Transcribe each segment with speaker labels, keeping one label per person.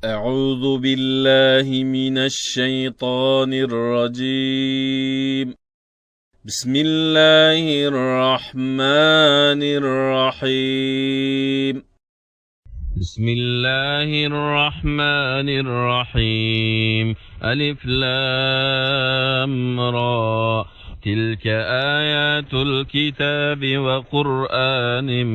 Speaker 1: أعوذ بالله من الشيطان الرجيم. بسم الله الرحمن الرحيم.
Speaker 2: بسم الله الرحمن الرحيم. ألف لام را، تلك آيات الكتاب وقرآن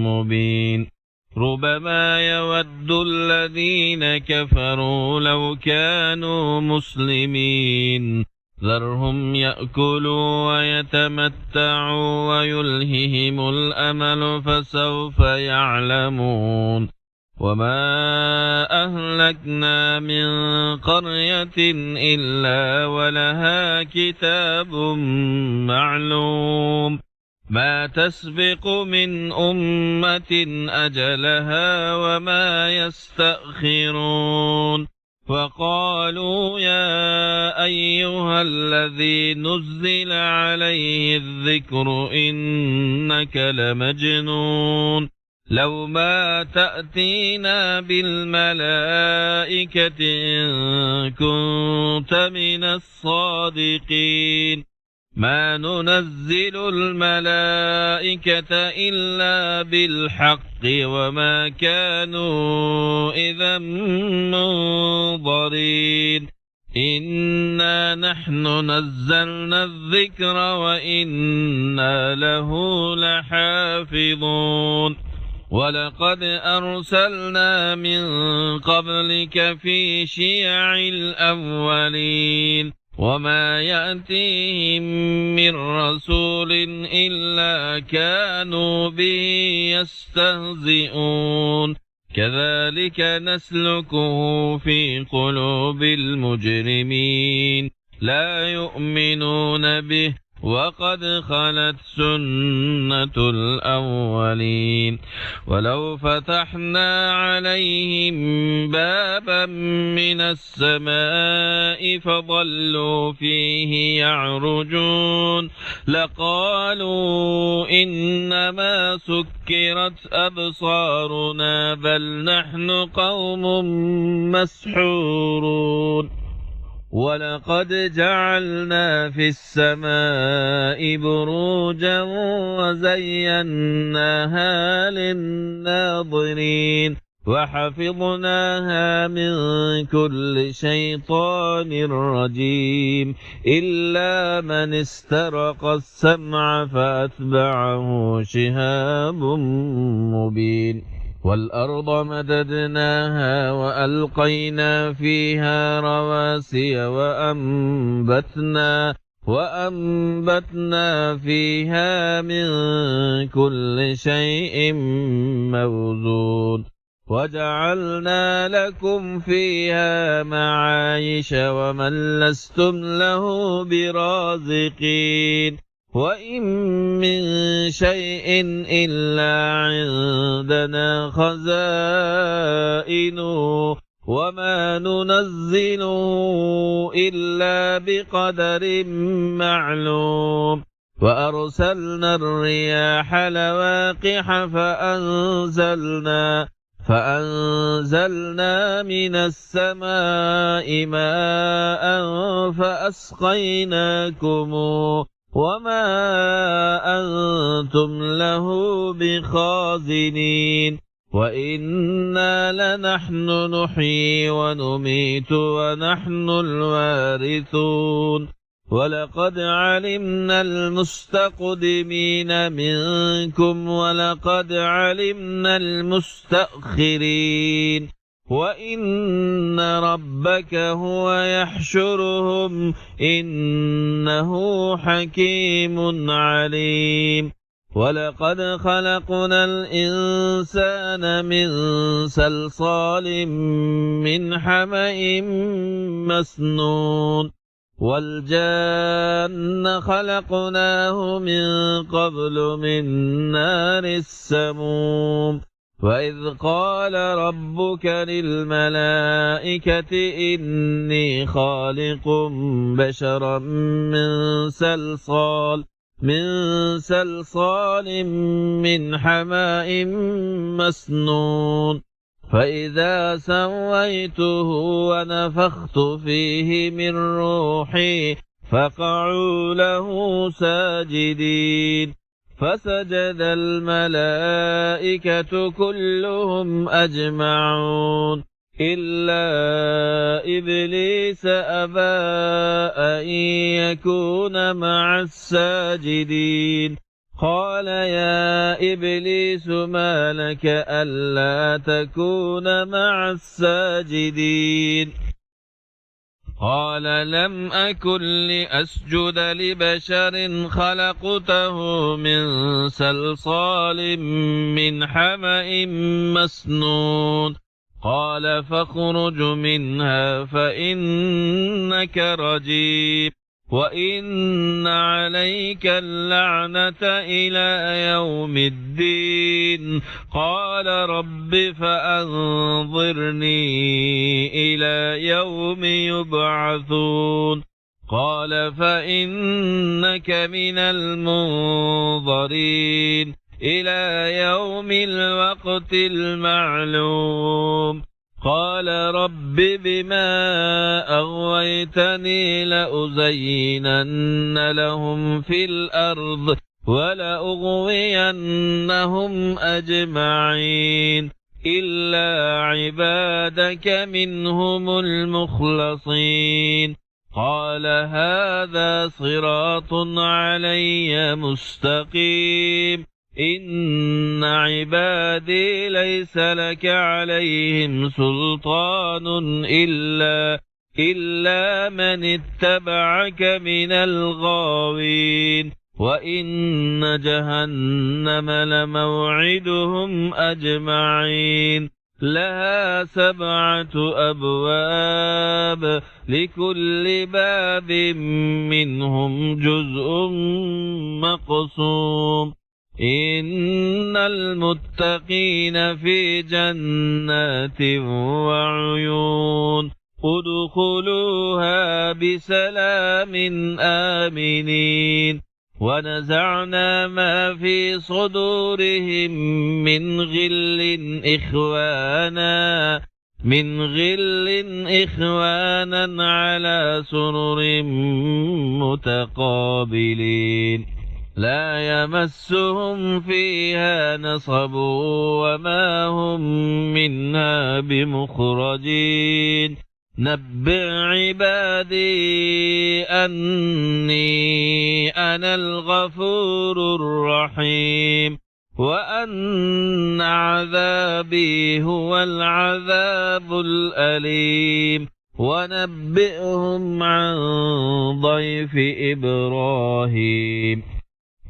Speaker 2: مبين. ربما يود الذين كفروا لو كانوا مسلمين، ذرهم يأكلوا ويتمتعوا ويلههم الأمل فسوف يعلمون. وما أهلكنا من قرية إلا ولها كتاب معلوم، ما تسبق من أمة أجلها وما يستأخرون. وقالوا يا أيها الذي نزل عليه الذكر إنك لمجنون، لو ما تأتينا بالملائكة إن كنت من الصادقين. ما ننزل الملائكة إلا بالحق وما كانوا إذا منظرين. إنا نحن نزلنا الذكر وإنا له لحافظون. ولقد أرسلنا من قبلك في شيع الأولين، وما يأتيهم من رسول إلا كانوا به يستهزئون. كذلك نسلكه في قلوب المجرمين، لا يؤمنون به وقد خلت سنة الأولين. ولو فتحنا عليهم بابا من السماء فظلوا فيه يعرجون لقالوا إنما سكرت أبصارنا بل نحن قوم مسحورون. ولقد جعلنا في السماء بروجا وزيناها للناظرين وحفظناها من كل شيطان رجيم إلا من استرق السمع فأتبعه شهاب مبين. والأرض مددناها وألقينا فيها رواسي وأنبتنا فيها من كل شيء موزون. وجعلنا لكم فيها معايش ومن لستم له برازقين. وإن من شيء إلا عندنا خزائنه وما ننزله إلا بقدر معلوم. وأرسلنا الرياح لواقح فأنزلنا من السماء ماء فأسقيناكموه وما أنتم له بخازنين. وإنا لنحن نحيي ونميت ونحن الوارثون. ولقد علمنا المستقدمين منكم ولقد علمنا المستأخرين. وإن ربك هو يحشرهم إنه حكيم عليم. ولقد خلقنا الإنسان من صلصال من حمأ مسنون. والجان خلقناه من قبل من نار السموم. وإذ قال ربك للملائكة إني خالق بشرا من صلصال من حماء مسنون. فإذا سويته ونفخت فيه من روحي فقعوا له ساجدين فسجد الملائكة كلهم أجمعون إلا إبليس أبى أن يكون مع الساجدين قال يا إبليس ما لك ألا تكون مع الساجدين قال لم أكن لأسجد لبشر خلقته من صلصال من حمأ مسنون قال فاخرج منها فإنك رجيم وإن عليك اللعنة إلى يوم الدين قال رب فأنظرني إلى يوم يبعثون قال فإنك من المنظرين إلى يوم الوقت المعلوم قال رب بما أغويتني لأزينن لهم في الأرض ولأغوينهم أجمعين إلا عبادك منهم المخلصين قال هذا صراط علي مستقيم إن عبادي ليس لك عليهم سلطان إلا من اتبعك من الغاوين وإن جهنم لموعدهم أجمعين لها 7 أبواب لكل باب منهم جزء مقسوم إن المتقين في جنات وعيون ادخلوها بسلام آمنين ونزعنا ما في صدورهم من غل إخوانا على سرر متقابلين لا يمسهم فيها نصب وما هم منها بمخرجين نبئ عبادي أني أنا الغفور الرحيم وأن عذابي هو العذاب الأليم ونبئهم عن ضيف إبراهيم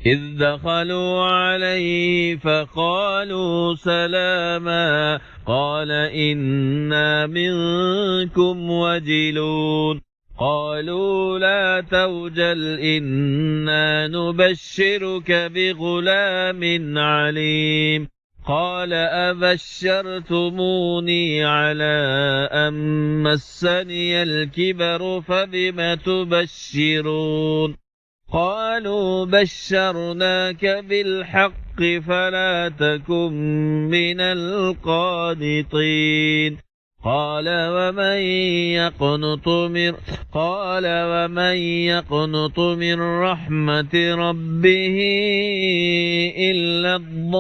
Speaker 2: إذ دخلوا عليه فقالوا سلاما قال إنا منكم وجلون قالوا لا توجل إنا نبشرك بغلام عليم قال أبشرتموني على أن مسني الكبر فبم تبشرون قالوا بشرناك بالحق فلا تكن من القانطين قال ومن يقنط من رحمة ربه إلا الضالون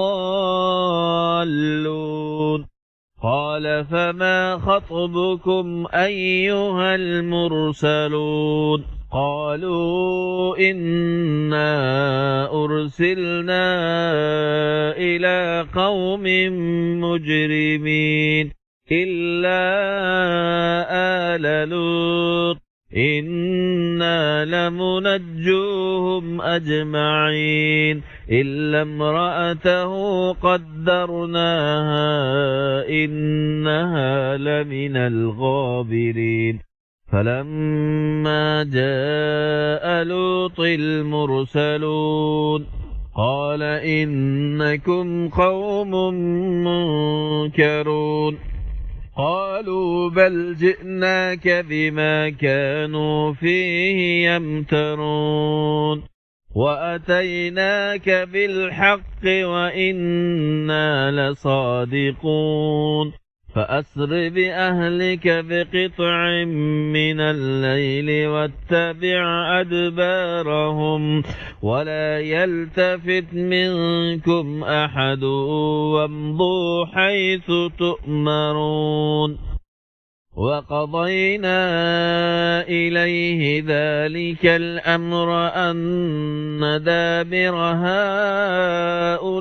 Speaker 2: قال فما خطبكم أيها المرسلون قالوا إنا أرسلنا إلى قوم مجرمين إلا آل لوط إنا لمنجوهم أجمعين إلا امرأته قدرناها إنها لمن الغابرين فلما جاء لوط المرسلون قال إنكم قوم منكرون قالوا بل جئناك بما كانوا فيه يمترون وأتيناك بالحق وإنا لصادقون فأسر بأهلك بقطع من الليل واتبع أدبارهم ولا يلتفت منكم أحد وامضوا حيث تؤمرون وقضينا إليه ذلك الأمر أن دابر هؤلاء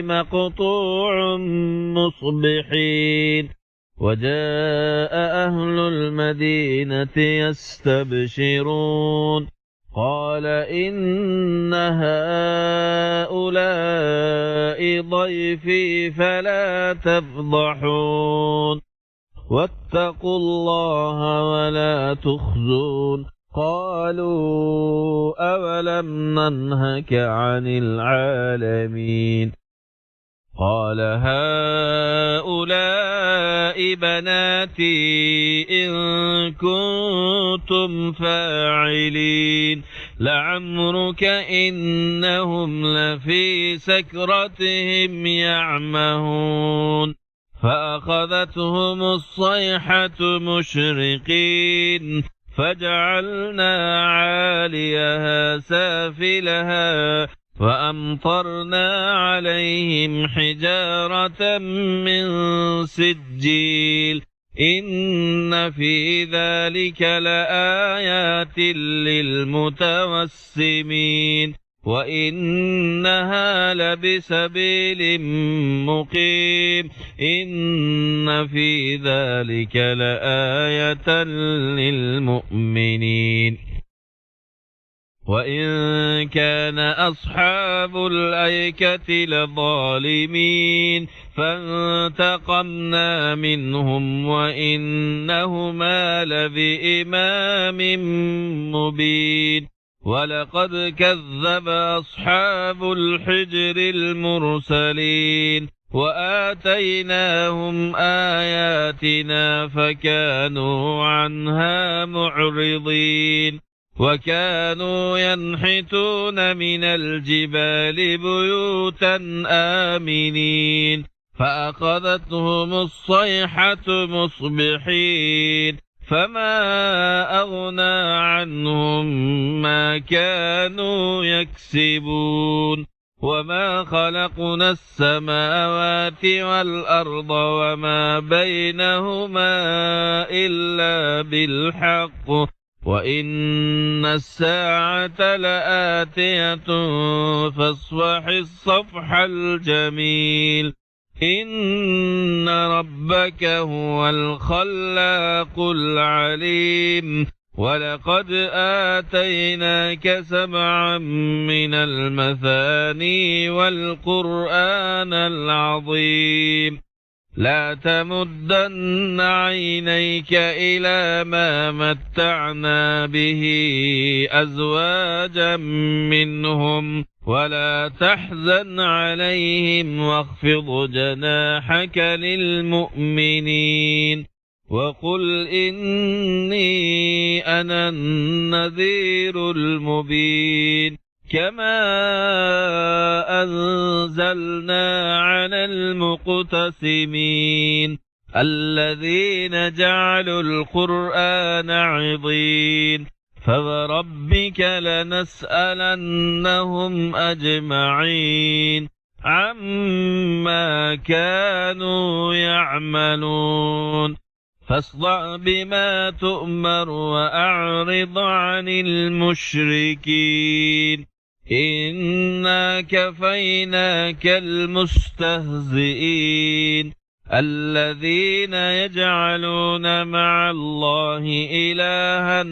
Speaker 2: مقطوع مصبحين وجاء أهل المدينة يستبشرون قال إن هؤلاء ضيفي فلا تفضحون واتقوا الله ولا تخزون قالوا أولم ننهك عن العالمين قال هؤلاء بناتي إن كنتم فاعلين لعمرك إنهم لفي سكرتهم يعمهون فأخذتهم الصيحة مشرقين فجعلنا عاليها سافلها وأمطرنا عليهم حجارة من سجيل إن في ذلك لآيات للمتوسمين وإنها لبسبيل مقيم إن في ذلك لآية للمؤمنين وإن كان أصحاب الأيكة لظالمين فانتقمنا منهم وإنهما لبإمام مبين ولقد كذب أصحاب الحجر المرسلين وآتيناهم آياتنا فكانوا عنها معرضين وكانوا ينحتون من الجبال بيوتا آمنين فأخذتهم الصيحة مصبحين فما أغنى عنهم ما كانوا يكسبون وما خلقنا السماوات والأرض وما بينهما إلا بالحق وإن الساعة لآتية فاصفح الصفح الجميل إن ربك هو الخلاق العليم ولقد آتيناك 7 من المثاني والقرآن العظيم لا تمدن عينيك إلى ما متعنا به أزواجا منهم ولا تحزن عليهم واخفض جناحك للمؤمنين وقل إني أنا النذير المبين كما أنزلنا على المقتسمين الذين جعلوا القرآن عضين فوربك لنسألنهم أجمعين عما كانوا يعملون فاصدع بما تؤمر وأعرض عن المشركين إنا كفيناك المستهزئين الذين يجعلون مع الله إلها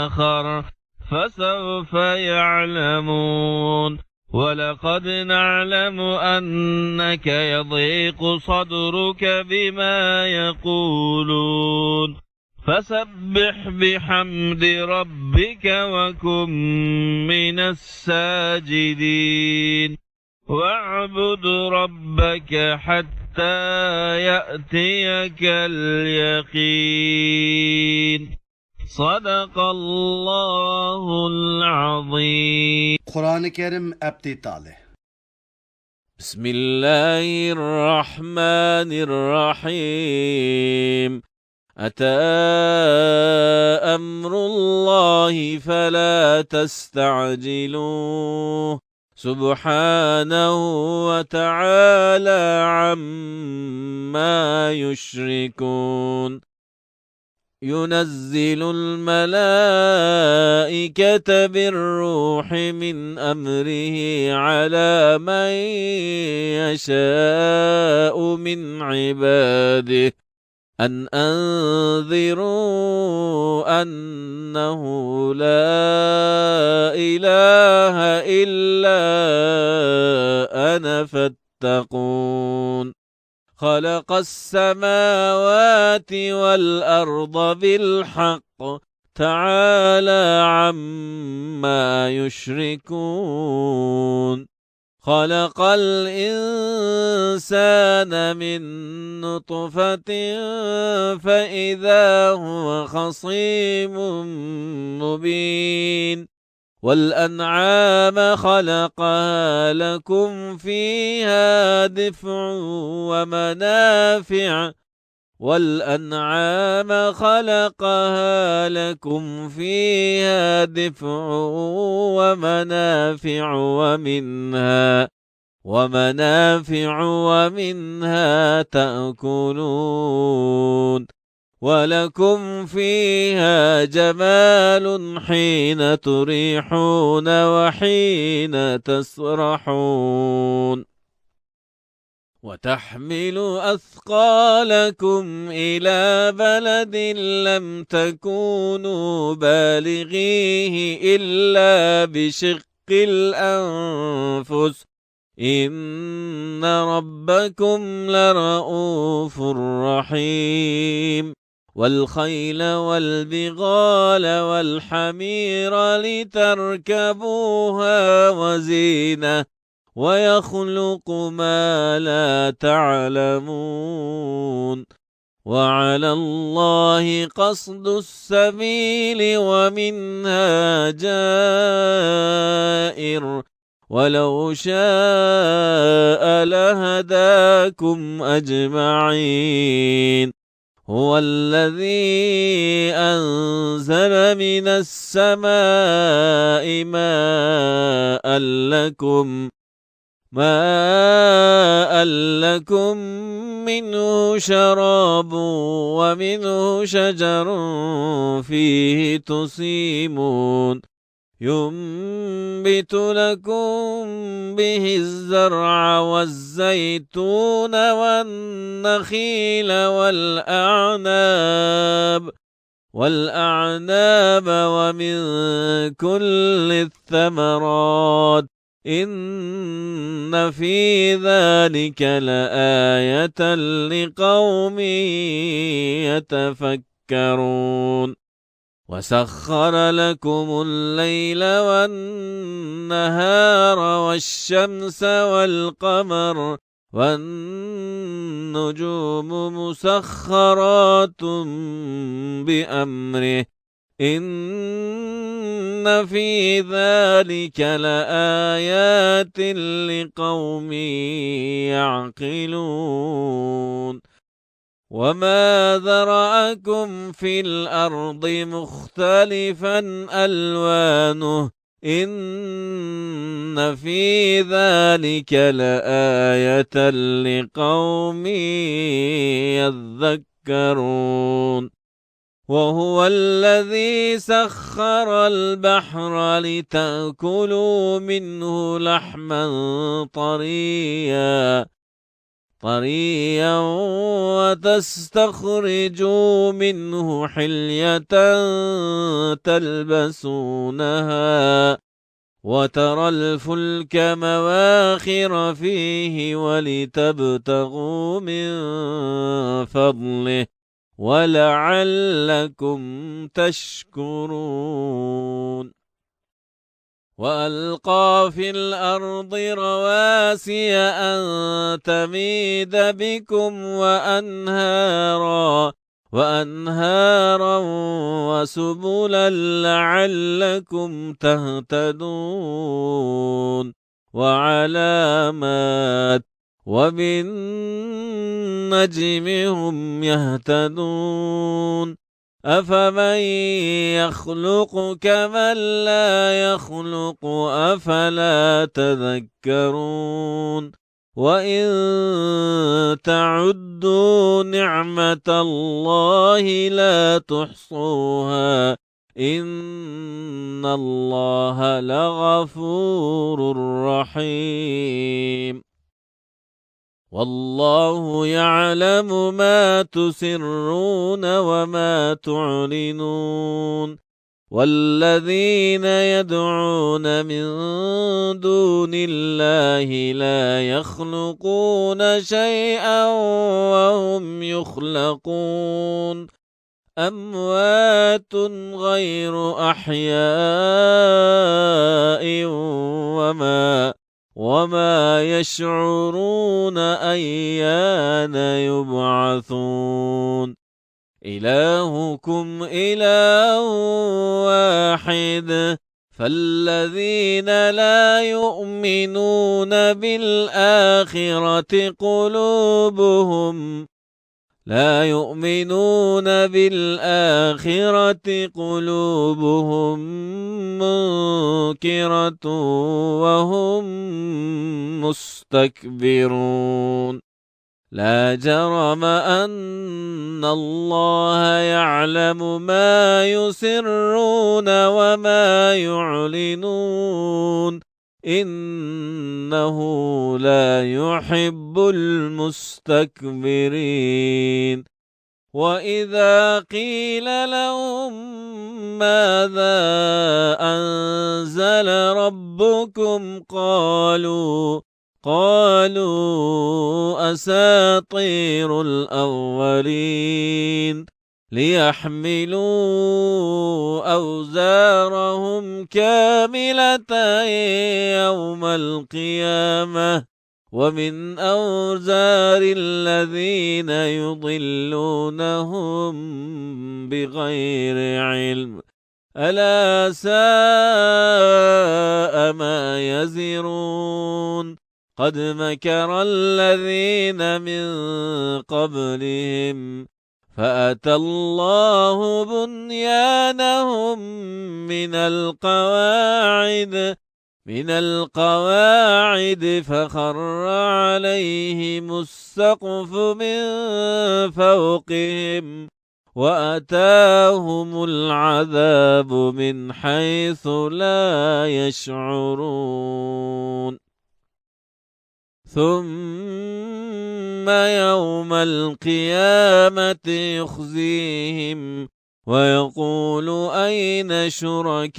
Speaker 2: آخر فسوف يعلمون ولقد نعلم أنك يضيق صدرك بما يقولون فسبح بحمد ربك وكن من الساجدين واعبد ربك حتى يأتيك اليقين صدق الله العظيم.
Speaker 3: Kur'an-ı Kerim ebti tale.
Speaker 1: بسم الله الرحمن الرحيم أتى أمر الله فلا تستعجلوه سبحانه وتعالى عما يشركون ينزل الملائكة بالروح من أمره على من يشاء من عباده أن أنذروا أنه لا إله إلا أنا فاتقون خلق السماوات والأرض بالحق تعالى عما يشركون خلق الإنسان من نطفة فإذا هو خصيم مبين والأنعام خلقها لكم فيها دفع ومنافع والأنعام خلقها لكم فيها دفع ومنافع ومنها تأكلون ولكم فيها جمال حين تريحون وحين تسرحون وتحمل أثقالكم إلى بلد لم تكونوا بالغيه إلا بشق الأنفس إن ربكم لرؤوف رحيم والخيل والبغال والحمير لتركبوها وزينة ويخلق ما لا تعلمون وعلى الله قصد السبيل ومنها جائر ولو شاء لهداكم أجمعين هو الذي أنزل من السماء ماء لكم منه شراب ومنه شجر فيه تسيمون ينبت لكم به الزرع والزيتون والنخيل والأعناب ومن كل الثمرات إن في ذلك لآية لقوم يتفكرون وسخر لكم الليل والنهار والشمس والقمر والنجوم مسخرات بأمره إن في ذلك لآيات لقوم يعقلون وما ذرأكم في الأرض مختلفا ألوانه إن في ذلك لآية لقوم يذكرون وهو الذي سخر البحر لتأكلوا منه لحما طريا وتستخرجوا منه حلية تلبسونها وترى الفلك مواخر فيه ولتبتغوا من فضله ولعلكم تشكرون وألقى في الأرض رواسي أن تميد بكم وأنهارا وسبلا لعلكم تهتدون وعلامات وبالنجم هم يهتدون أفمن يخلق كمن لا يخلق أفلا تذكرون وإن تعدوا نعمة الله لا تحصوها إن الله لغفور رحيم والله يعلم ما تسرون وما تعلنون والذين يدعون من دون الله لا يخلقون شيئا وهم يخلقون أموات غير أحياء وما يشعرون أيان يبعثون إلهكم إله واحد فالذين لا يؤمنون بالآخرة قلوبهم منكرة وهم مستكبرون لا جرم أن الله يعلم ما يسرون وما يعلنون إنه لا يحب المستكبرين وإذا قيل لهم ماذا أنزل ربكم قالوا أساطير الأولين ليحملوا أوزارهم كاملة يوم القيامة ومن أوزار الذين يضلونهم بغير علم ألا ساء ما يزرون قد مكر الذين من قبلهم فأتى الله بنيانهم من القواعد فخر عليهم السقف من فوقهم وأتاهم العذاب من حيث لا يشعرون ثم يوم القيامة يخزيهم ويقول أين شركائي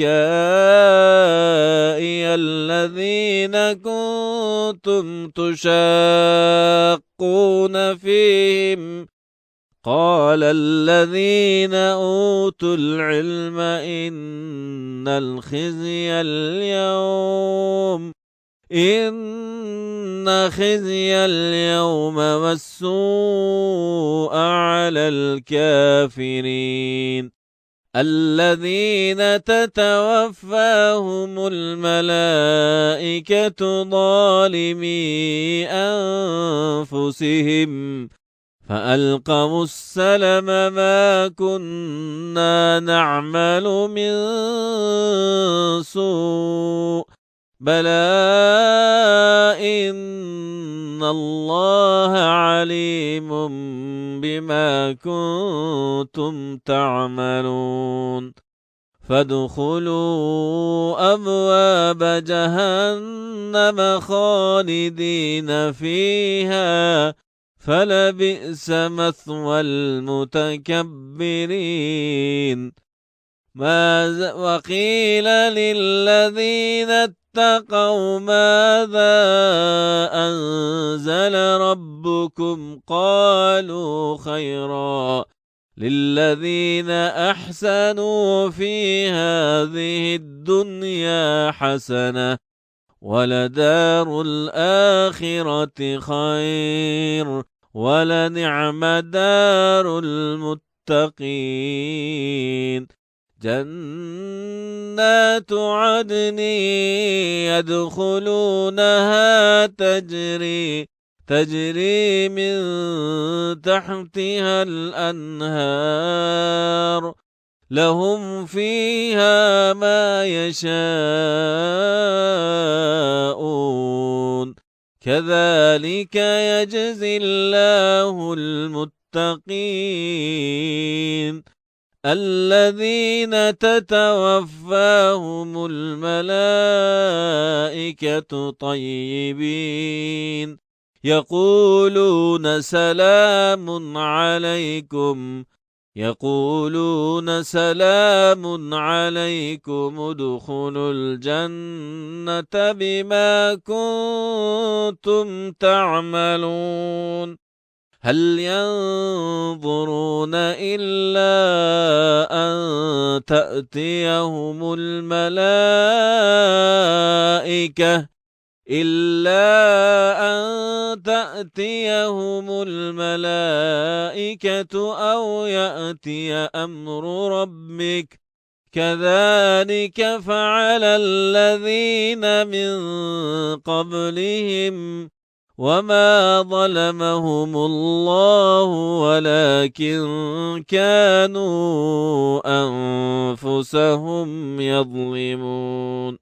Speaker 1: الذين كنتم تشاقون فيهم قال الذين أوتوا العلم إن خزي اليوم والسوء على الكافرين الذين تتوفاهم الملائكة ظالمي أنفسهم فألقوا السلم ما كنا نعمل من سوء بلى إن الله عليم بما كنتم تعملون فادخلوا أبواب جهنم خالدين فيها فلبئس مثوى المتكبرين وقيل للذين اتقوا ماذا أنزل ربكم قالوا خيرا للذين أحسنوا في هذه الدنيا حسنة ولدار الآخرة خير ولنعم دار المتقين جنات عدن يدخلونها تجري من تحتها الأنهار لهم فيها ما يشاءون كذلك يجزي الله المتقين الذين تتوفاهم الملائكة طيبين يقولون سلام عليكم ادخلوا الجنة بما كنتم تعملون هل ينظرون إلا أن تأتيهم الملائكة أو يأتي أمر ربك كذلك فعل الذين من قبلهم وما ظلمهم الله ولكن كانوا أنفسهم يظلمون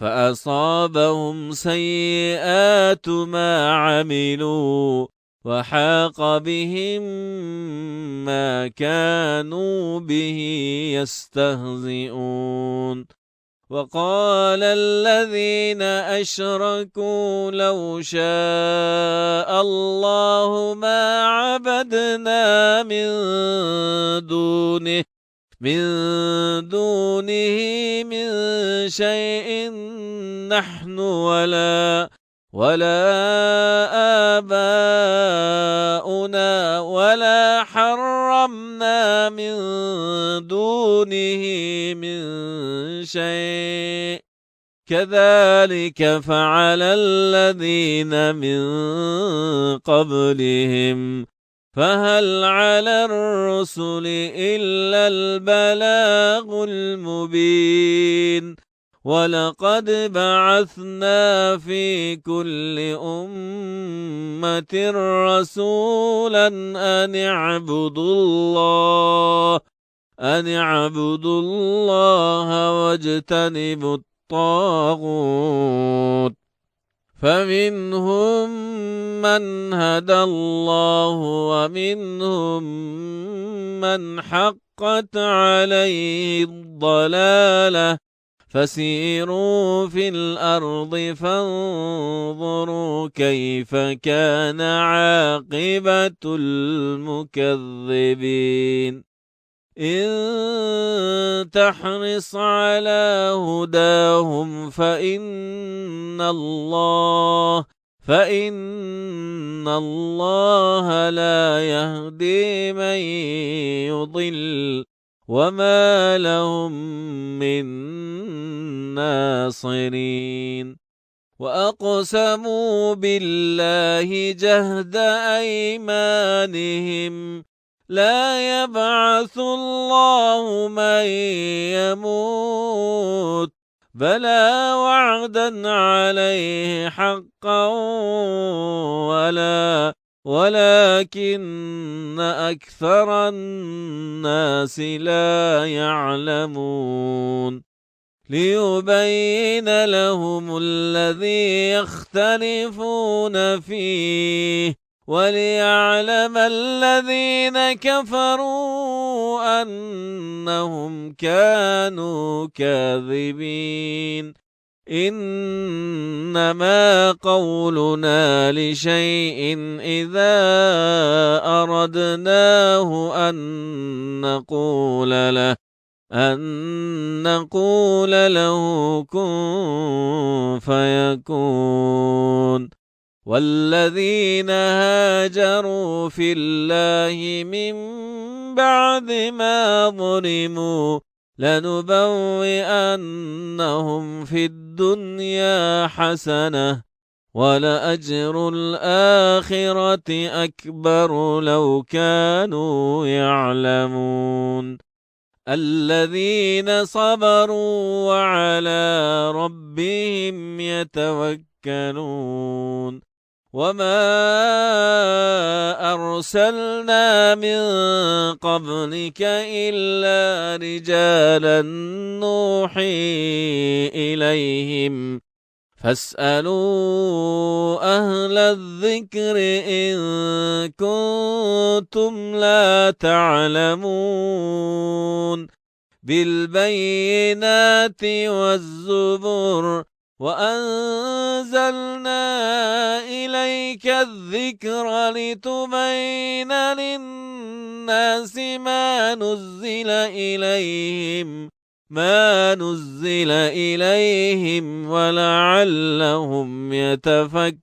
Speaker 1: فأصابهم سيئات ما عملوا وحاق بهم ما كانوا به يستهزئون وقال الذين أشركوا لو شاء الله ما عبدنا من دونه من شيء نحن ولا آباؤنا ولا حرمنا من دونه من شيء كذلك فعل الذين من قبلهم فهل على الرسل إلا البلاغ المبين ولقد بعثنا في كل أمة رسولا أن اعبدوا الله واجتنبوا الطاغوت فمنهم من هدى الله ومنهم من حقت عليه الضلالة فسيروا في الأرض فانظروا كيف كان عاقبة المكذبين إن تحرص على هداهم فإن الله لا يهدي من يضل وما لهم من ناصرين وأقسموا بالله جهد أيمانهم لا يبعث الله من يموت بلى وعدا عليه حقا ولكن أكثر الناس لا يعلمون ليبين لهم الذي يختلفون فيه وليعلم الذين كفروا أنهم كانوا كاذبين إنما قولنا لشيء إذا أردناه أن نقول له كن فيكون والذين هاجروا في الله من بعد ما ظلموا لنبوئنهم في الدنيا حسنة ولأجر الآخرة أكبر لو كانوا يعلمون الذين صبروا وعلى ربهم يتوكلون وما أرسلنا من قبلك إلا رجالا نوحي إليهم فاسألوا أهل الذكر إن كنتم لا تعلمون بالبينات والزبر وأنزلنا إليك الذكر لتبين للناس ما نزل إليهم ولعلهم يتفكرون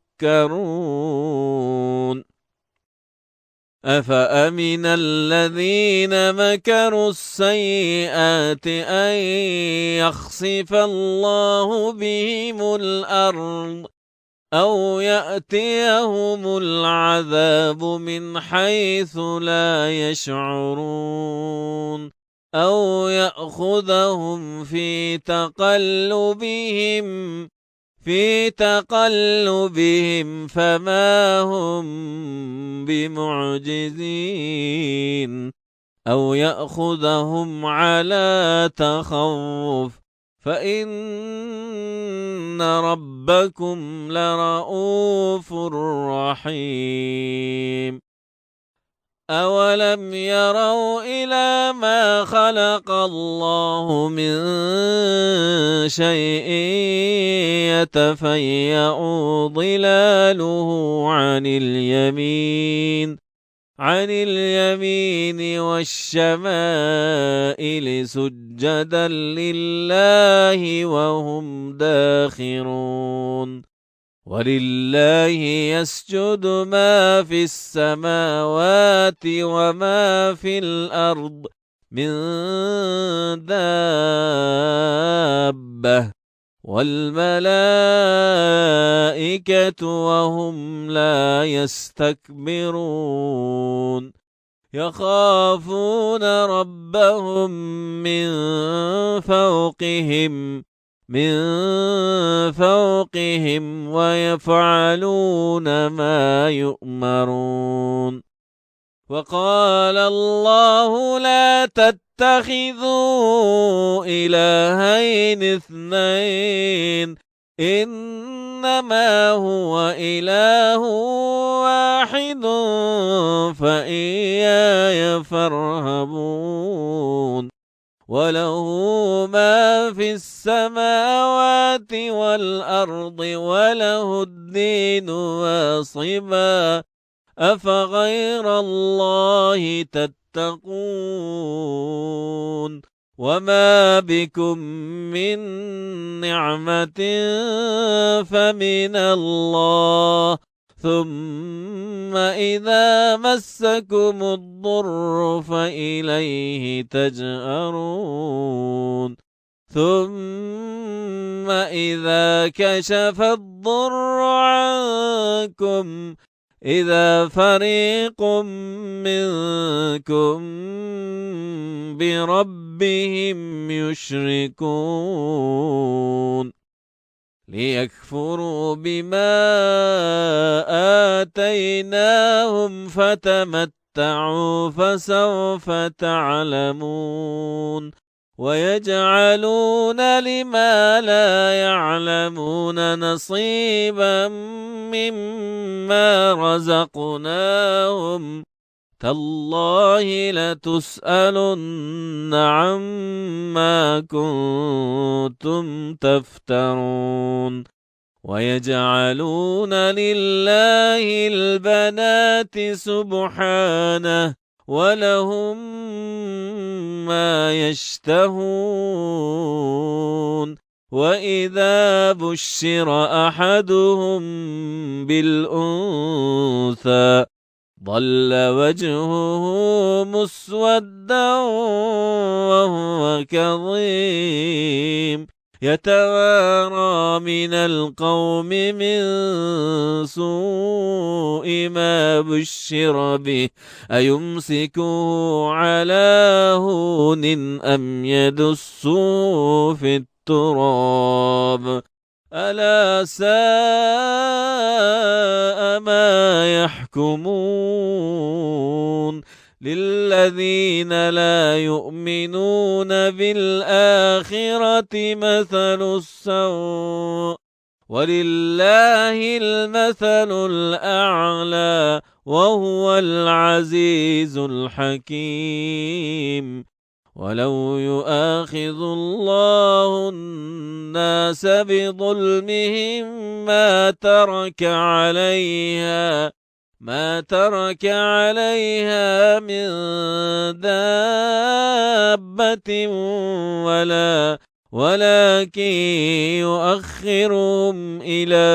Speaker 1: أفأمن الذين مكروا السيئات أن يخسف الله بهم الأرض أو يأتيهم العذاب من حيث لا يشعرون أو يأخذهم في تقلبهم فما هم بمعجزين أو يأخذهم على تخوف فإن ربكم لرؤوف رحيم أولم يروا إلى ما خلق الله من شيء يتفيأ ظلاله عن اليمين والشمائل سجدا لله وهم داخرون ولله يسجد ما في السماوات وما في الأرض من دابة والملائكة وهم لا يستكبرون يخافون ربهم من فوقهم ويفعلون ما يؤمرون وقال الله لا تتخذوا إلهين اثنين إنما هو إله واحد فإياي فارهبون وله ما في السماوات والأرض وله الدين واصبا أفغير الله تتقون وما بكم من نعمة فمن الله ثم إذا مسكم الضر فإليه تجأرون ثم إذا كشف الضر عنكم إذا فريق منكم بربهم يشركون ليكفروا بما آتيناهم فتمتعوا فسوف تعلمون ويجعلون لما لا يعلمون نصيبا مما رزقناهم تالله لتسألن عما كنتم تفترون ويجعلون لله البنات سبحانه ولهم ما يشتهون وإذا بشر أحدهم بالأنثى ظل وجهه مسودا وهو كظيم يتوارى من القوم من سوء ما بشر به أيمسكه على هون أم يدسه في التراب ألا ساء ما يحكمون للذين لا يؤمنون بالآخرة مثل السوء ولله المثل الأعلى وهو العزيز الحكيم ولو يؤاخذ الله الناس بظلمهم ما ترك عليها من دابة ولكن يؤخرهم إلى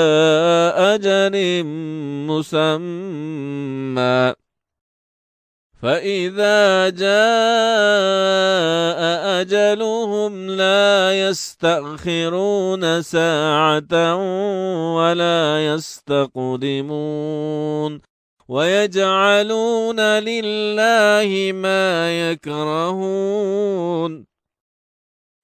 Speaker 1: أجل مسمى فإذا جاء أجلهم لا يستأخرون ساعة ولا يستقدمون ويجعلون لله ما يكرهون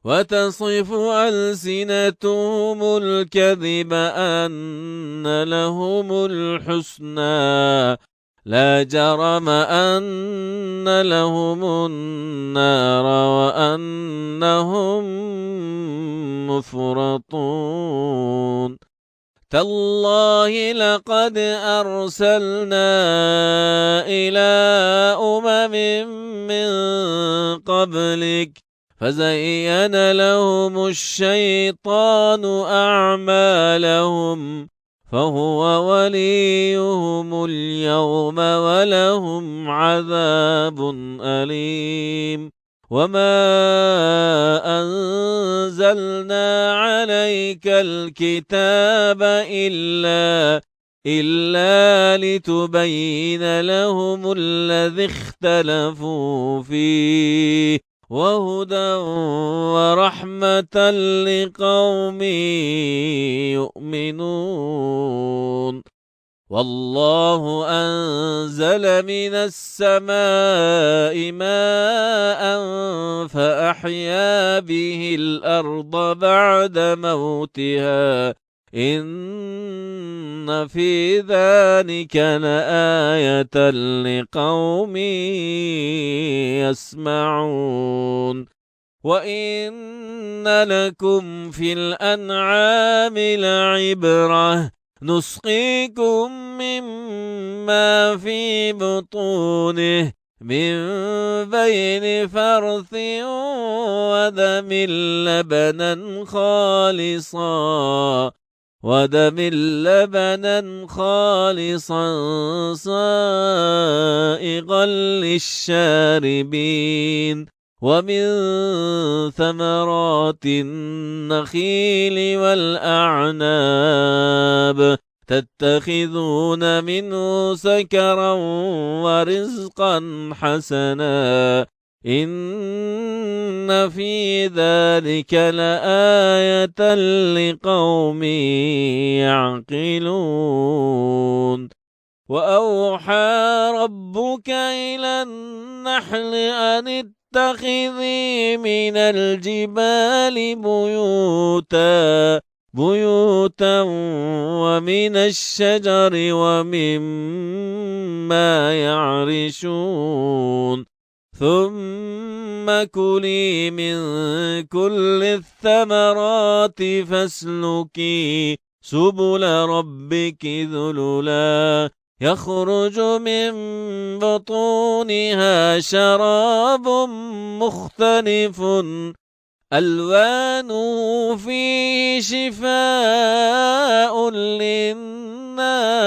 Speaker 1: وتصف ألسنتهم الكذب أن لهم الحسنى لا جرم أن لهم النار وأنهم مفرطون تالله لقد أرسلنا إلى من قبلك فزين لهم الشيطان أعمالهم فهو وليهم اليوم ولهم عذاب أليم وما أنزلنا عليك الكتاب إلا لتبين لهم الذي اختلفوا فيه وهدى ورحمة لقوم يؤمنون والله أنزل من السماء ماء فأحيا به الأرض بعد موتها إن في ذلك لآية لقوم يسمعون وإن لكم في الأنعام لعبرة نسقيكم مما في بطونه من بين فرث ودم لبنا خالصا سائغا للشاربين ومن ثمرات النخيل والأعناب تتخذون منه سكرا ورزقا حسنا إن في ذلك لآية لقوم يعقلون وأوحى ربك إلى النحل أن اتخذي من الجبال بيوتا ومن الشجر ومما يعرشون ثم كلي من كل الثمرات فاسلكي سبل ربك ذللا يخرج من بطونها شراب مختلف ألوانه فيه شفاء للناس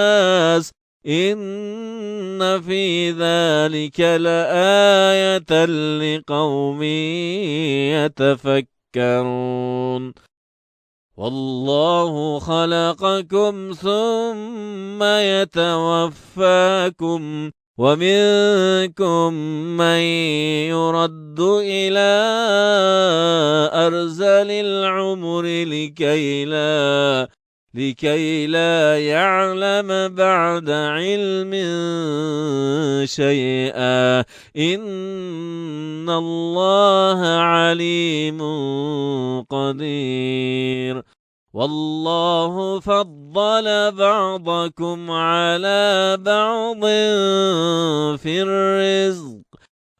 Speaker 1: إن في ذلك لآية لقوم يتفكرون والله خلقكم ثم يتوفاكم ومنكم من يرد إلى أرذل العمر لكي لا يعلم بعد علم شيئا إن الله عليم قدير والله فضل بعضكم على بعض في الرزق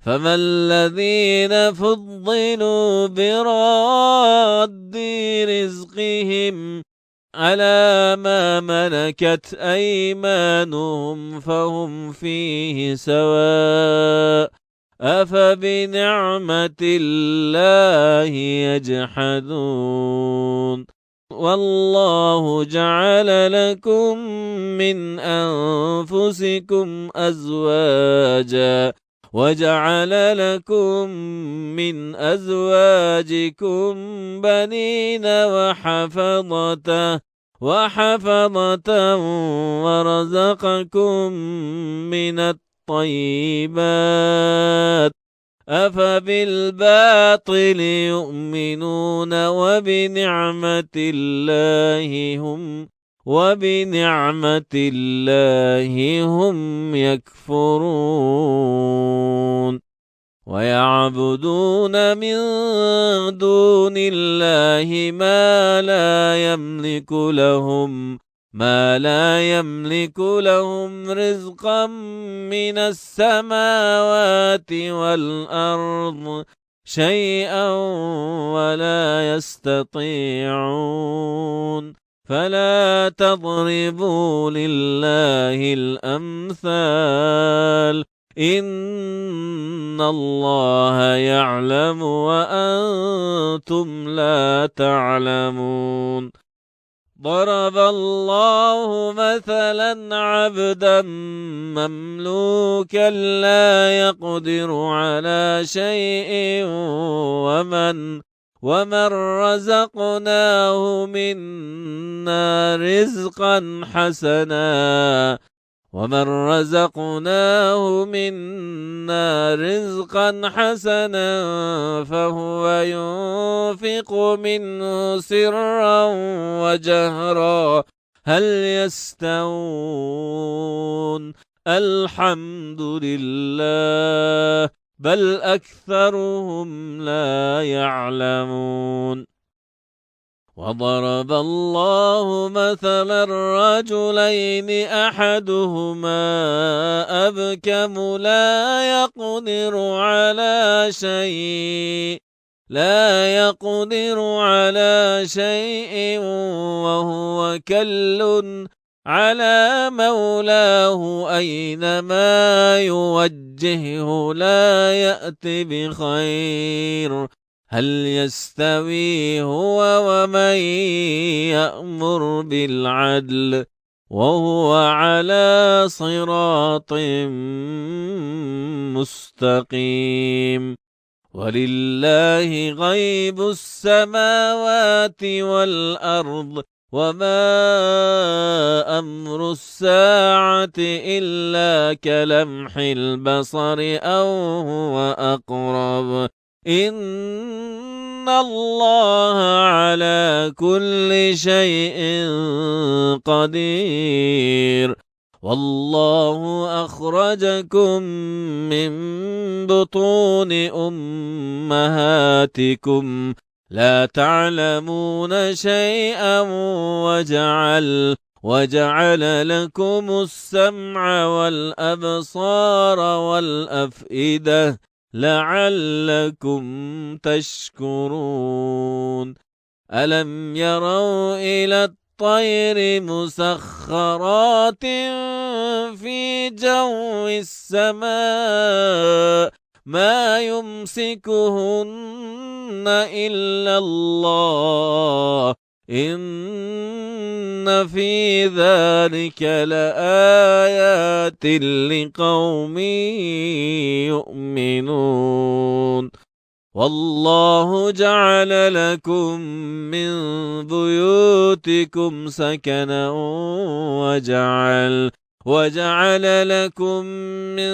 Speaker 1: فما الذين فضلوا براد رزقهم على ما ملكت أيمانهم فهم فيه سواء أفبنعمة الله يجحدون والله جعل لكم من أنفسكم أزواجا وجعل لكم من أزواجكم بنين وحفظة ورزقكم من الطيبات أفبالباطل يؤمنون وبنعمة الله هم يكفرون ويعبدون من دون الله ما لا يملك لهم رزقا من السماوات والأرض شيئا ولا يستطيعون فلا تضربوا لله الأمثال إن الله يعلم وأنتم لا تعلمون ضرب الله مثلا عبدا مملوكا لا يقدر على شيء ومن رزقناه منا رزقا حسنا فهو ينفق منه سرا وجهرا هل يستوون الحمد لله بل أكثرهم لا يعلمون وضرب الله مثلا رجلين أحدهما أبكم لا يقدر على شيء وهو كل على مولاه أينما يوجهه لا يأتي بخير هل يستوي هو ومن يأمر بالعدل وهو على صراط مستقيم ولله غيب السماوات والأرض وما أمر الساعة إلا كلمح البصر أو هو أقرب إن الله على كل شيء قدير والله أخرجكم من بطون أمهاتكم لا تعلمون شيئا وجعل لكم السمع والأبصار والأفئدة لعلكم تشكرون ألم يروا إلى الطير مسخرات في جو السماء ما يمسكهن إلا الله إن في ذلك لآيات لقوم يؤمنون والله جعل لكم من بيوتكم سكنا وجعل لكم من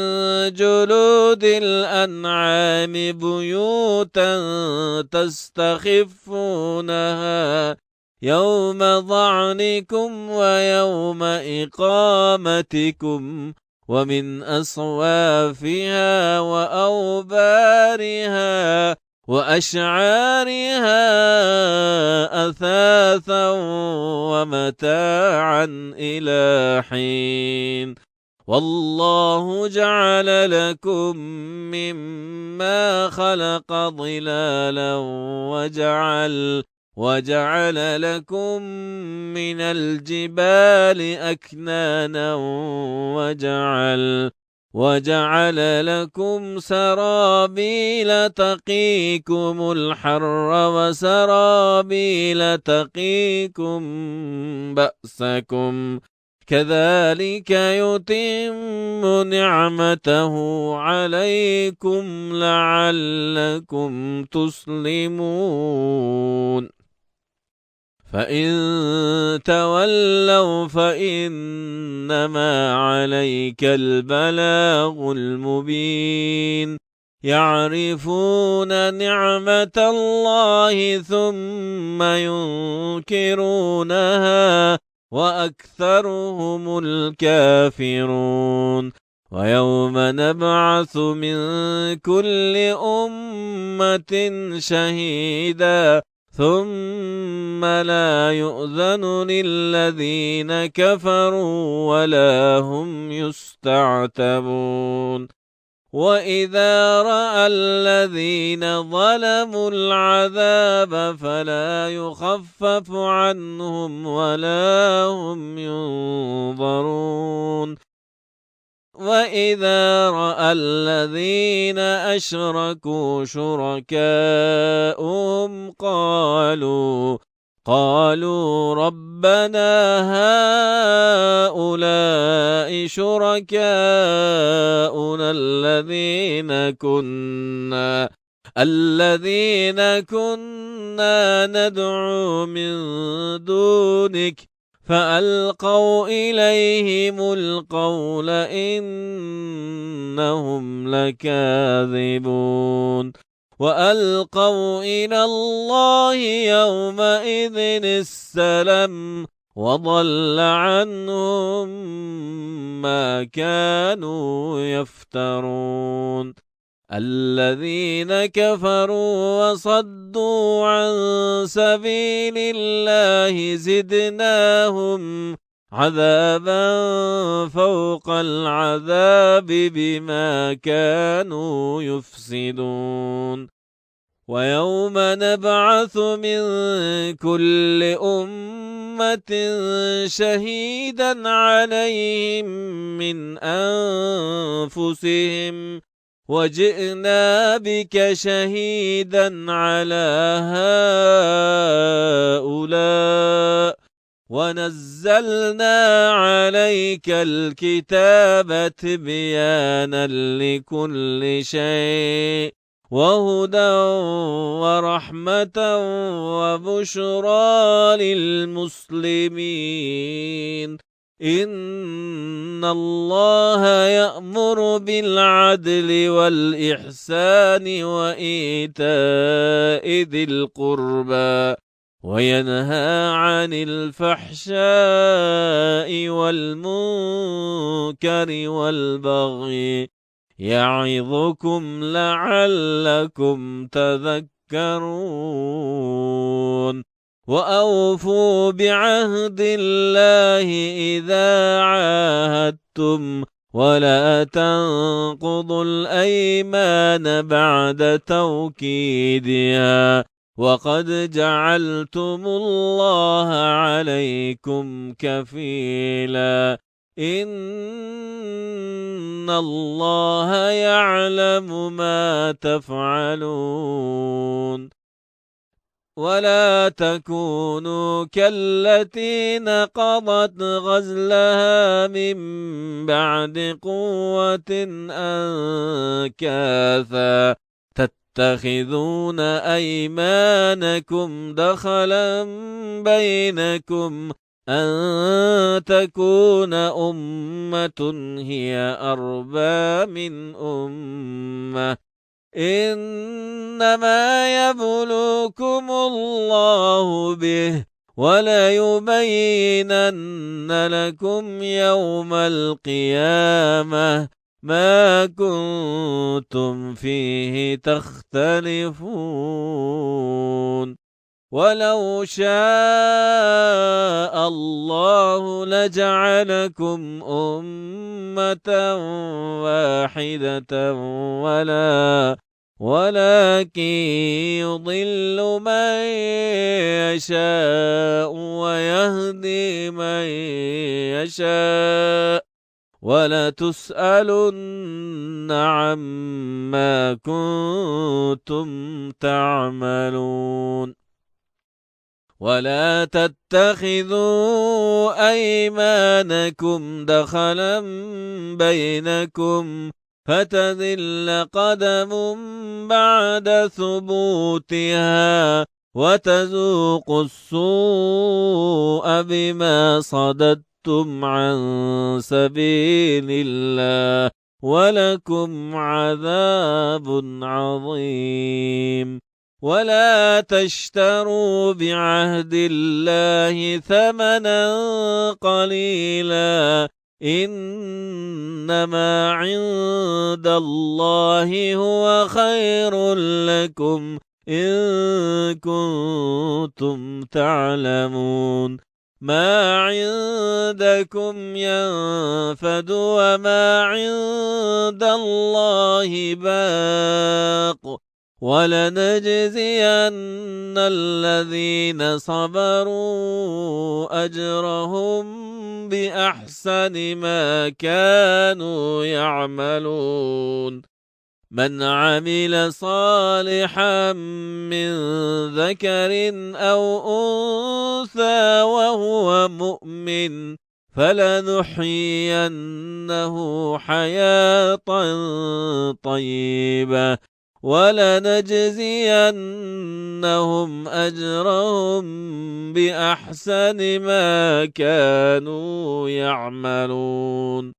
Speaker 1: جلود الأنعام بيوتا تستخفونها يوم ظعنكم ويوم إقامتكم ومن أصوافها وأوبارها وأشعارها أثاثا ومتاعا إلى حين والله جعل لكم مما خلق ظلالا وجعل لكم من الجبال أكنانا وجعل لكم سرابيل تقيكم الحر وسرابيل تقيكم بأسكم كذلك يتم نعمته عليكم لعلكم تسلمون فإن تولوا فإنما عليك البلاغ المبين يعرفون نعمة الله ثم ينكرونها وأكثرهم الكافرون ويوم نبعث من كل أمة شهيدا ثم لا يؤذن للذين كفروا ولا هم يستعتبون وإذا رأى الذين ظلموا العذاب فلا يخفف عنهم ولا هم ينظرون وإذا رأى الذين أشركوا شركاءهم قالوا ربنا هؤلاء شركاؤنا الذين كنا ندعو من دونك فألقوا إليهم القول إنهم لكاذبون وألقوا إلى الله يومئذ السلم وضل عنهم ما كانوا يفترون الذين كفروا وصدوا عن سبيل الله زدناهم عذابا فوق العذاب بما كانوا يفسدون ويوم نبعث من كل أمة شهيدا عليهم من أنفسهم وجئنا بك شهيدا على هؤلاء ونزلنا عليك الكتاب تبيانا لكل شيء وهدى ورحمة وبشرى للمسلمين إن الله يأمر بالعدل والإحسان وإيتاء ذي القربى وينهى عن الفحشاء والمنكر والبغي يعظكم لعلكم تذكرون وأوفوا بعهد الله إذا عاهدتم ولا تنقضوا الأيمان بعد توكيدها وقد جعلتم الله عليكم كفيلا إن الله يعلم ما تفعلون ولا تكونوا كالتي نقضت غزلها من بعد قوة أنكاثا تتخذون أيمانكم دخلا بينكم أن تكون أمة هي أربى من أمة إنما يبلوكم الله به وليبينن لكم يوم القيامة ما كنتم فيه تختلفون ولو شاء الله لجعلكم أمة واحدة ولكن يضل من يشاء ويهدي من يشاء ولتسألن عما كنتم تعملون ولا تتخذوا أيمانكم دخلا بينكم فتذل قدم بعد ثبوتها وتذوقوا السوء بما صددتم عن سبيل الله ولكم عذاب عظيم ولا تشتروا بعهد الله ثمنا قليلا إنما عند الله هو خير لكم إن كنتم تعلمون ما عندكم ينفد وما عند الله باق ولنجزين الذين صبروا أجرهم بأحسن ما كانوا يعملون من عمل صالحا من ذكر أو أنثى وهو مؤمن فلنحيينه حياة طيبة ولنجزينهم أجرهم بأحسن ما كانوا يعملون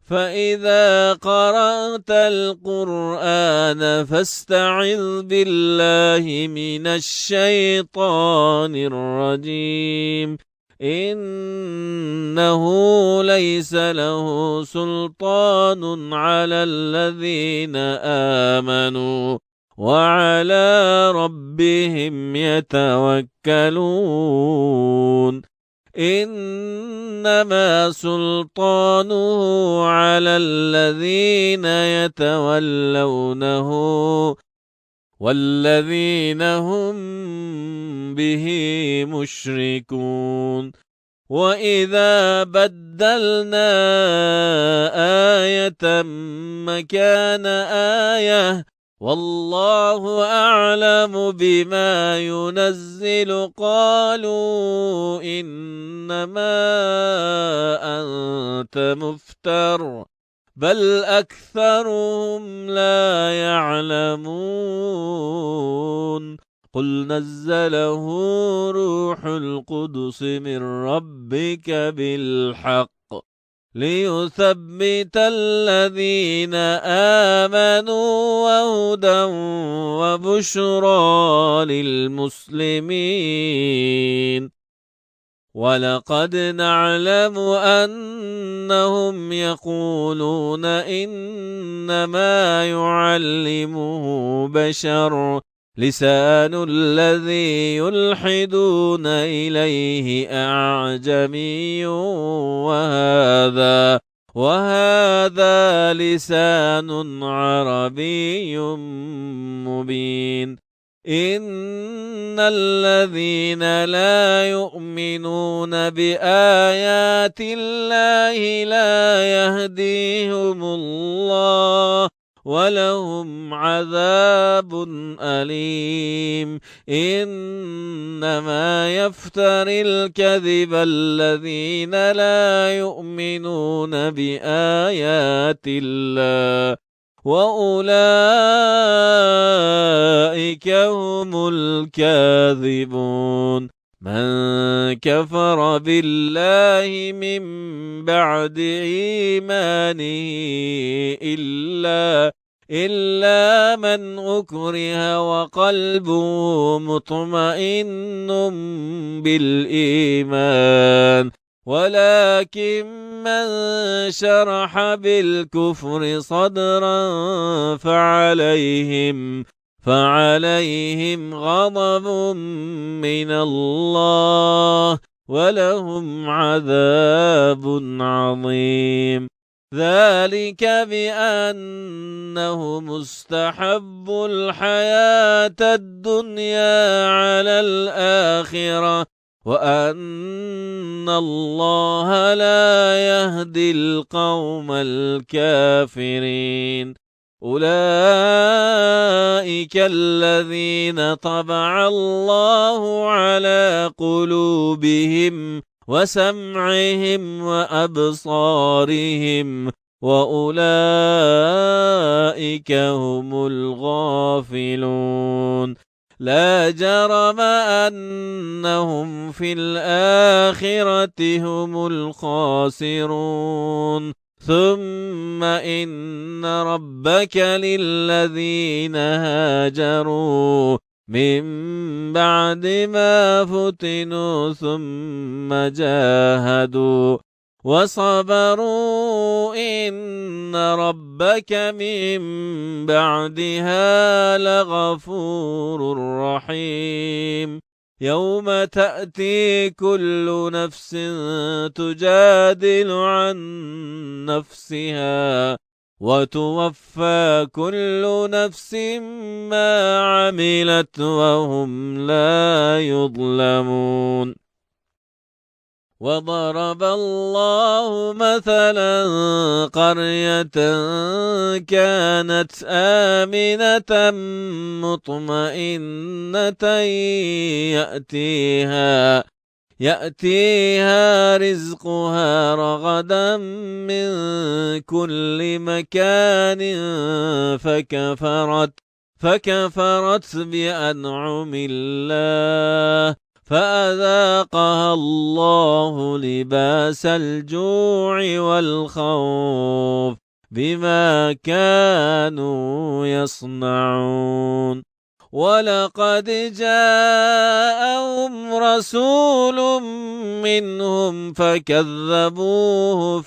Speaker 1: فإذا قرأت القرآن فاستعذ بالله من الشيطان الرجيم إنه ليس له سلطان على الذين آمنوا وعلى ربهم يتوكلون إنما سلطانه على الذين يتولونه والذين هم به مشركون وإذا بدلنا آية مكان آية والله أعلم بما ينزل قالوا إنما أنت مفتر بل أكثرهم لا يعلمون قل نزله روح القدس من ربك بالحق ليثبت الذين آمنوا وهدى وبشرى للمسلمين ولقد نعلم أنهم يقولون إنما يعلمه بشر لسان الذي يلحدون إليه أعجمي وهذا لسان عربي مبين إن الذين لا يؤمنون بآيات الله لا يهديهم الله ولهم عذاب أليم إنما يفتري الكذب الذين لا يؤمنون بآيات الله وأولئك هم الكاذبون من كفر بالله من بعد إيمانه إلا من أكره وقلبه مطمئن بالإيمان ولكن من شرح بالكفر صدرا فعليهم غضب من الله ولهم عذاب عظيم ذلك بأنهم استحبوا الحياة الدنيا على الآخرة وأن الله لا يهدي القوم الكافرين أولئك الذين طبع الله على قلوبهم وسمعهم وأبصارهم وأولئك هم الغافلون لا جرم أنهم في الآخرة هم الخاسرون ثم إن ربك للذين هاجروا من بعد ما فتنوا ثم جاهدوا وصبروا إن ربك من بعدها لغفور رحيم يوم تأتي كل نفس تجادل عن نفسها وتوفى كل نفس ما عملت وهم لا يظلمون وضرب الله مثلا قرية كانت آمنة مطمئنة يأتيها رزقها رغدا من كل مكان فكفرت بأنعم الله فأذاقها الله لباس الجوع والخوف بما كانوا يصنعون ولقد جاءهم رسول منهم فكذبوه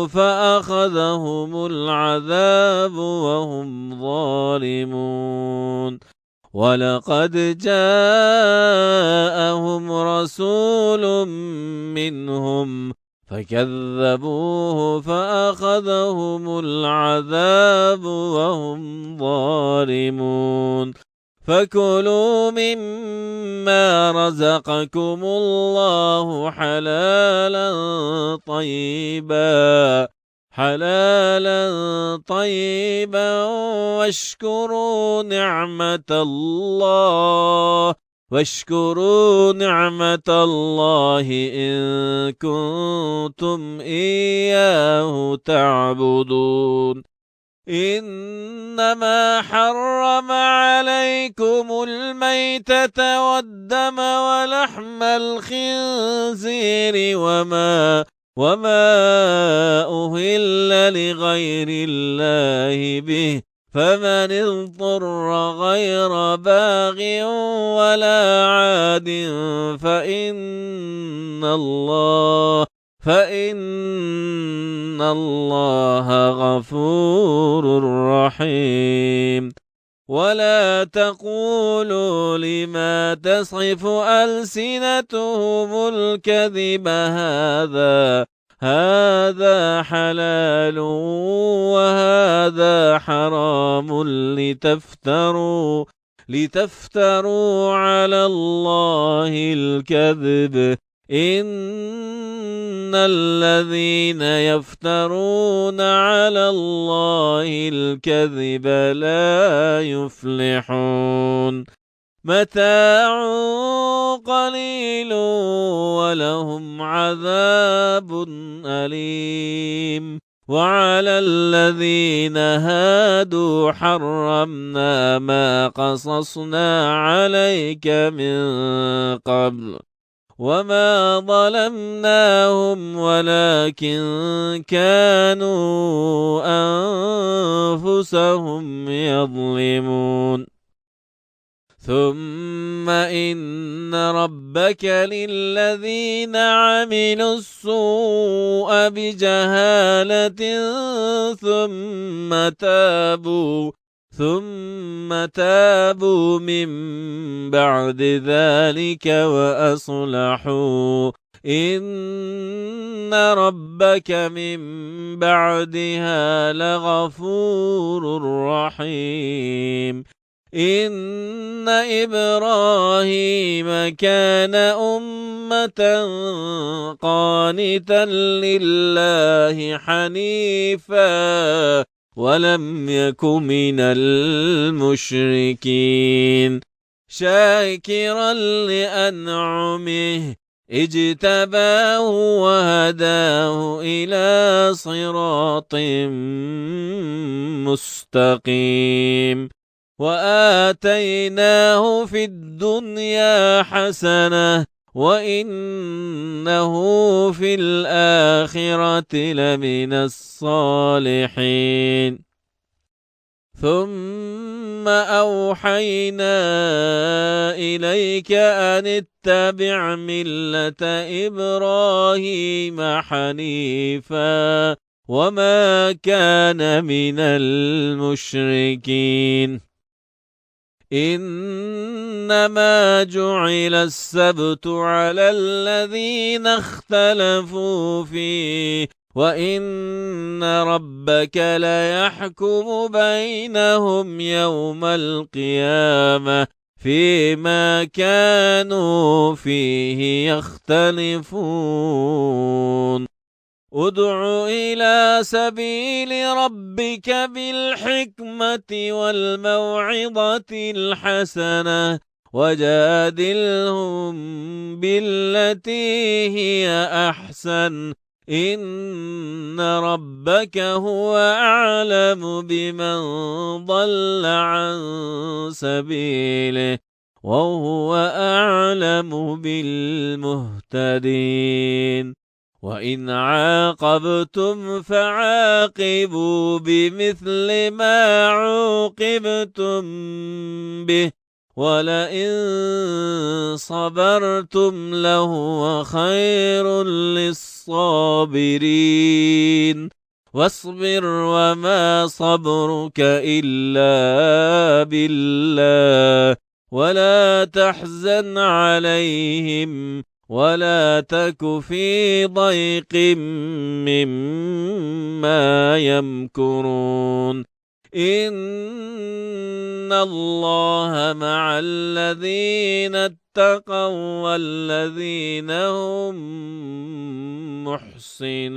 Speaker 1: فأخذهم العذاب وهم ظالمون ولقد جاءهم رسول منهم فكذبوه فأخذهم العذاب وهم ظالمون فكلوا مما رزقكم الله حلالا طيبا واشكروا نعمة الله إن كنتم إياه تعبدون إنما حرم عليكم الميتة والدم ولحم الخنزير وما أهل لغير الله به فمن اضطر غير باغ ولا عاد فإن الله غفور رحيم ولا تقولوا لما تصف ألسنتهم الكذب هذا حلال وهذا حرام لتفتروا على الله الكذب إن الذين يفترون على الله الكذب لا يفلحون متاع قليل ولهم عذاب أليم وعلى الذين هادوا حرمنا ما قصصنا عليك من قبل وما ظلمناهم ولكن كانوا أنفسهم يظلمون ثم إن ربك للذين عملوا السوء بجهالة ثم تابوا من بعد ذلك وأصلحوا إن ربك من بعدها لغفور رحيم إن إبراهيم كان أمة قانتا لله حنيفا ولم يك من المشركين شاكرا لأنعمه اجتباه وهداه إلى صراط مستقيم وآتيناه في الدنيا حسنة وإنه في الآخرة لمن الصالحين ثم أوحينا إليك أن اتبع ملة إبراهيم حنيفا وما كان من المشركين إنما جعل السبت على الذين اختلفوا فيه وإن ربك ليحكم بينهم يوم القيامة فيما كانوا فيه يختلفون ادع إلى سبيل ربك بالحكمة والموعظة الحسنة وجادلهم بالتي هي أحسن إن ربك هو أعلم بمن ضل عن سبيله وهو أعلم بالمهتدين وإن عاقبتم فعاقبوا بمثل ما عوقبتم به ولئن صبرتم لهو خير للصابرين واصبر وما صبرك إلا بالله ولا تحزن عليهم ولا تك في ضيق مما يمكرون إن الله مع الذين اتقوا والذين هم محسنون